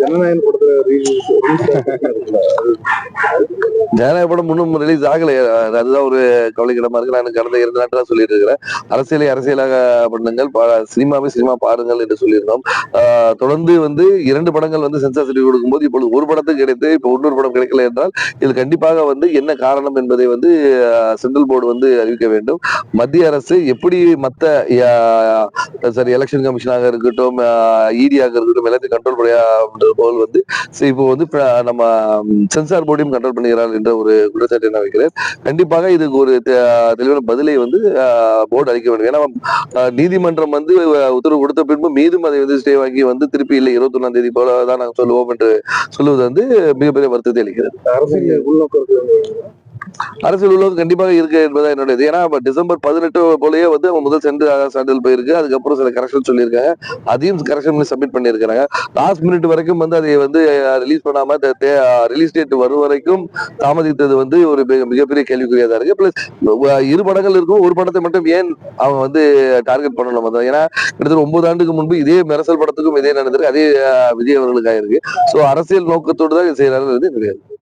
ஜனநாயகம் ஜனநாயக படம் இன்னும் ரிலீஸ் ஆகலையே, அதுதான் ஒரு கவலைக்கிடமா இருக்கு. நான் கடந்த 2 நாட்களா சொல்லிட்டு இருக்கிறேன், அரசியலை அரசியலாக பண்ணுங்கள், சினிமாவை சினிமா பாருங்கள் என்று சொல்லியிருந்தோம். தொடர்ந்து 2 படங்கள் சென்சார் சர்டிபிகேட் கொடுக்கும்போது இப்பொழுது ஒரு படத்துக்கு கிடைத்து இப்ப இன்னொரு படம் கிடைக்கல என்றால் இது கண்டிப்பாக என்ன காரணம் என்பதை சென்ட்ரல் போர்டு அறிவிக்க வேண்டும். மத்திய அரசு எப்படி மத்த சரி எலெக்ஷன் கமிஷனாக இருக்கட்டும், இடியாக இருக்கட்டும், எல்லாத்தையும் கண்ட்ரோல் போல் இப்போ நம்ம சென்சார் போர்டையும் கண்ட்ரோல் பண்ணுகிறார் என்ற ஒரு குற்றச்சாட்டை நான் வைக்கிறேன். கண்டிப்பாக இதுக்கு ஒரு தெளிவான பதிலை போர்டு அளிக்க வேண்டும். ஏன்னா நீதிமன்றம் உத்தரவு கொடுத்த பின்பு மீதும் அதை ஸ்டே வாங்கி திருப்பி இல்லை 21ஆம் தேதி போல தான் நாங்கள் சொல்லுவோம் என்று சொல்லுவது மிகப்பெரிய வருத்தத்தை அளிக்கிறது. அரசியல் உள்நோக்கம் அரசியல் உள்ளது கண்டிப்பாக இருக்கு என்பதா என்னுடைய. ஏன்னா டிசம்பர் 18 போலயே அவன் முதல் சான்றிதழ் போயிருக்கு, அதுக்கப்புறம் சில கரெக்ஷன் சொல்லியிருக்காங்க, அதையும் கரெக்ஷன் பண்ணி சப்மிட் பண்ணியிருக்காங்க. லாஸ்ட் மினிட் வரைக்கும் அதை ரிலீஸ் பண்ணாம ரிலீஸ் டேட் வரும் வரைக்கும் தாமதித்தது ஒரு மிகப்பெரிய கேள்விக்குறியா தான் இருக்கு. பிளஸ் 2 படங்கள் இருக்கும், ஒரு படத்தை மட்டும் ஏன் அவங்க டார்கெட் பண்ணணும்? ஏன்னா கிட்டத்தட்ட 9 ஆண்டுக்கு முன்பு இதே மெரசல் படத்துக்கும் இதே நடந்திருக்கு, அதே விஜய் அவர்களுக்கு ஆயிருக்கு. சோ அரசியல் நோக்கத்தோடு தான் செய்யறாரு கிடையாது.